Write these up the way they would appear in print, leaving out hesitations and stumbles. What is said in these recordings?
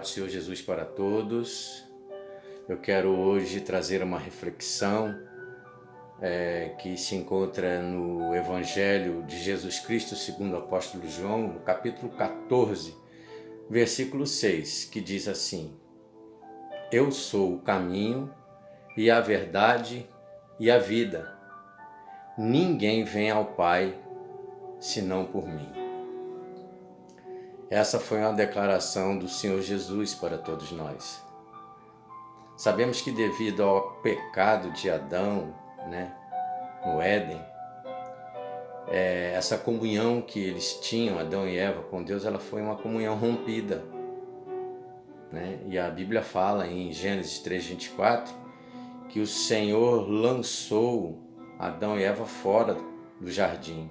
Senhor Jesus para todos. Eu quero hoje trazer uma reflexão que se encontra no Evangelho de Jesus Cristo segundo o apóstolo João, no capítulo 14, versículo 6, que diz assim: Eu sou o caminho e a verdade e a vida. Ninguém vem ao Pai senão por mim. Essa foi uma declaração do Senhor Jesus para todos nós. Sabemos que devido ao pecado de Adão, no Éden, essa comunhão que eles tinham, Adão e Eva, com Deus, ela foi uma comunhão rompida. E a Bíblia fala em Gênesis 3:24 que o Senhor lançou Adão e Eva fora do jardim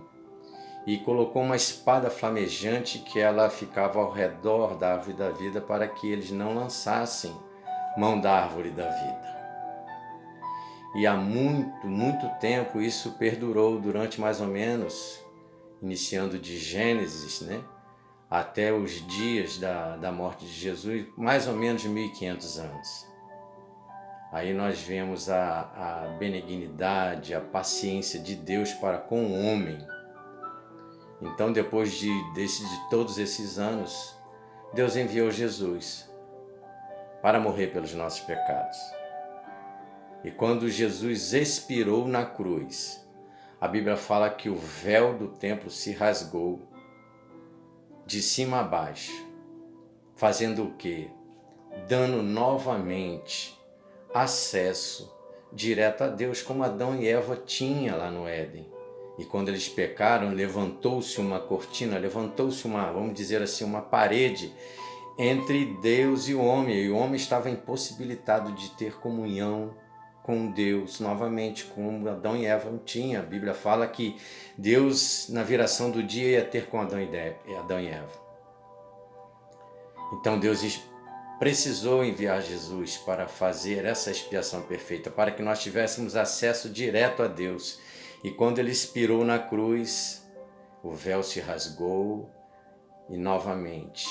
e colocou uma espada flamejante que ela ficava ao redor da árvore da vida para que eles não lançassem mão da árvore da vida. E há muito tempo isso perdurou durante mais ou menos, iniciando de Gênesis, até os dias da morte de Jesus, mais ou menos 1500 anos. Aí nós vemos a benignidade, a paciência de Deus para com o homem. Então, depois de todos esses anos, Deus enviou Jesus para morrer pelos nossos pecados. E quando Jesus expirou na cruz, a Bíblia fala que o véu do templo se rasgou de cima a baixo, fazendo o quê? Dando novamente acesso direto a Deus, como Adão e Eva tinham lá no Éden. E quando eles pecaram, levantou-se uma cortina, levantou-se vamos dizer assim, uma parede entre Deus e o homem. E o homem estava impossibilitado de ter comunhão com Deus novamente, como Adão e Eva não tinham. A Bíblia fala que Deus, na viração do dia, ia ter com Adão e Eva. Então Deus precisou enviar Jesus para fazer essa expiação perfeita, para que nós tivéssemos acesso direto a Deus. E quando ele expirou na cruz, o véu se rasgou e novamente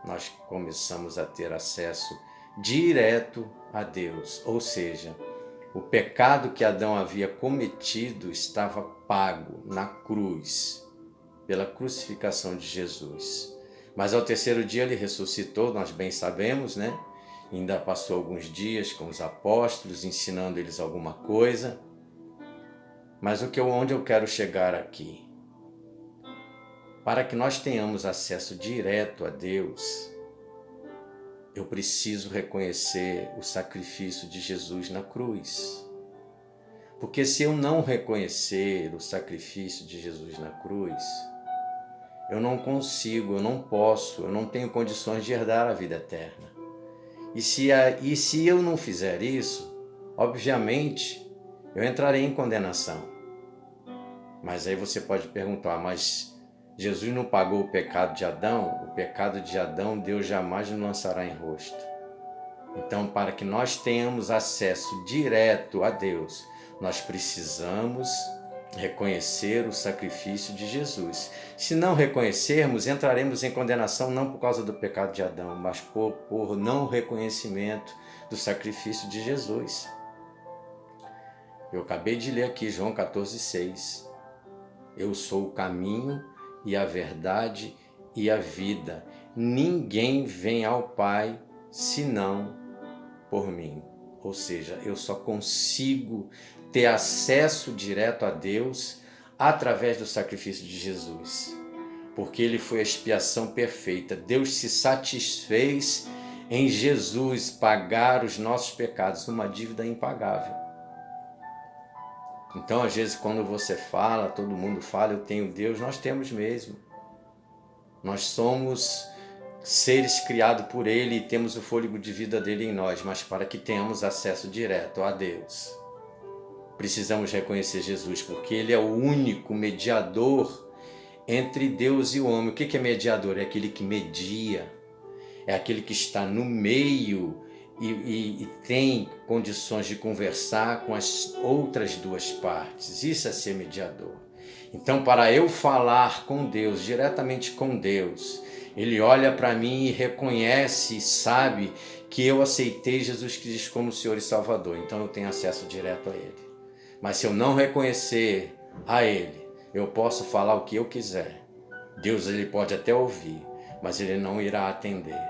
nós começamos a ter acesso direto a Deus. Ou seja, o pecado que Adão havia cometido estava pago na cruz, pela crucificação de Jesus. Mas ao terceiro dia ele ressuscitou, nós bem sabemos, Ainda passou alguns dias com os apóstolos, ensinando eles alguma coisa. Mas onde eu quero chegar aqui? Para que nós tenhamos acesso direto a Deus, eu preciso reconhecer o sacrifício de Jesus na cruz. Porque se eu não reconhecer o sacrifício de Jesus na cruz, eu não consigo, eu não posso, eu não tenho condições de herdar a vida eterna. E se eu não fizer isso, obviamente, eu entrarei em condenação. Mas aí você pode perguntar, mas Jesus não pagou o pecado de Adão? O pecado de Adão Deus jamais nos lançará em rosto. Então, para que nós tenhamos acesso direto a Deus, nós precisamos reconhecer o sacrifício de Jesus. Se não reconhecermos, entraremos em condenação não por causa do pecado de Adão, mas por não reconhecimento do sacrifício de Jesus. Eu acabei de ler aqui João 14:6. Eu sou o caminho e a verdade e a vida. Ninguém vem ao Pai senão por mim. Ou seja, eu só consigo ter acesso direto a Deus através do sacrifício de Jesus. Porque ele foi a expiação perfeita. Deus se satisfez em Jesus pagar os nossos pecados, uma dívida impagável. Então, às vezes, quando você fala, todo mundo fala, eu tenho Deus, nós temos mesmo. Nós somos seres criados por Ele e temos o fôlego de vida dele em nós, mas para que tenhamos acesso direto a Deus, precisamos reconhecer Jesus, porque Ele é o único mediador entre Deus e o homem. O que é mediador? É aquele que media, é aquele que está no meio e tem condições de conversar com as outras duas partes. Isso é ser mediador. Então, para eu falar com Deus, diretamente com Deus, Ele olha para mim e reconhece e sabe que eu aceitei Jesus Cristo como Senhor e Salvador. Então eu tenho acesso direto a Ele. Mas se eu não reconhecer a Ele, eu posso falar o que eu quiser. Deus ele pode até ouvir, mas Ele não irá atender.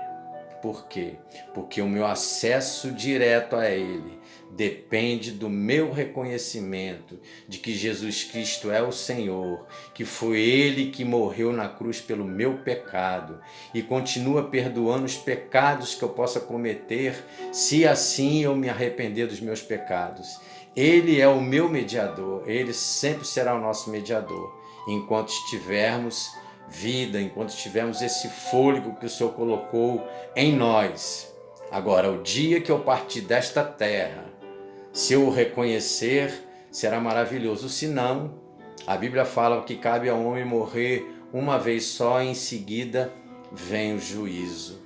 Por quê? Porque o meu acesso direto a Ele depende do meu reconhecimento de que Jesus Cristo é o Senhor, que foi Ele que morreu na cruz pelo meu pecado e continua perdoando os pecados que eu possa cometer, se assim eu me arrepender dos meus pecados. Ele é o meu mediador, Ele sempre será o nosso mediador, enquanto estivermos vida, enquanto tivermos esse fôlego que o Senhor colocou em nós. Agora, o dia que eu partir desta terra, se eu o reconhecer, será maravilhoso. Se não, a Bíblia fala que cabe ao homem morrer uma vez só, e em seguida vem o juízo.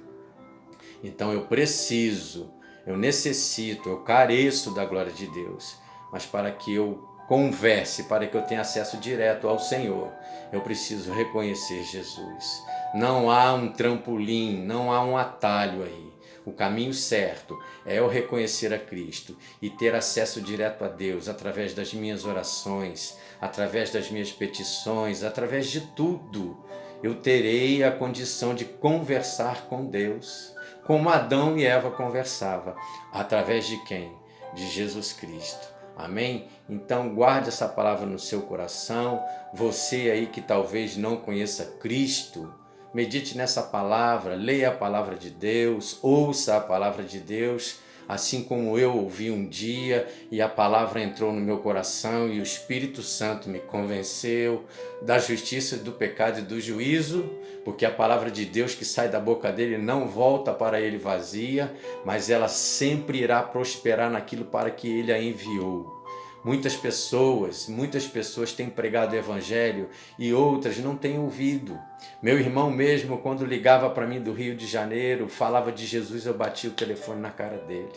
Então eu preciso, eu necessito, eu careço da glória de Deus, mas para que eu converse, para que eu tenha acesso direto ao Senhor, eu preciso reconhecer Jesus. Não há um trampolim, não há um atalho aí. O caminho certo é eu reconhecer a Cristo e ter acesso direto a Deus através das minhas orações, através das minhas petições, através de tudo. Eu terei a condição de conversar com Deus, como Adão e Eva conversavam. Através de quem? De Jesus Cristo. Amém? Então guarde essa palavra no seu coração. Você aí que talvez não conheça Cristo, medite nessa palavra, leia a palavra de Deus, ouça a palavra de Deus, assim como eu ouvi um dia e a palavra entrou no meu coração e o Espírito Santo me convenceu da justiça, do pecado e do juízo, porque a palavra de Deus que sai da boca dele não volta para ele vazia, mas ela sempre irá prosperar naquilo para que ele a enviou. Muitas pessoas têm pregado o evangelho e outras não têm ouvido. Meu irmão mesmo, quando ligava para mim do Rio de Janeiro, falava de Jesus, eu batia o telefone na cara dele.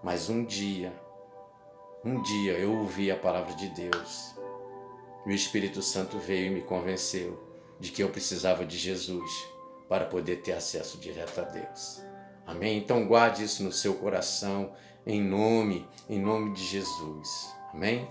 Mas um dia eu ouvi a palavra de Deus. E o Espírito Santo veio e me convenceu de que eu precisava de Jesus para poder ter acesso direto a Deus. Amém? Então guarde isso no seu coração, em nome de Jesus. Amém?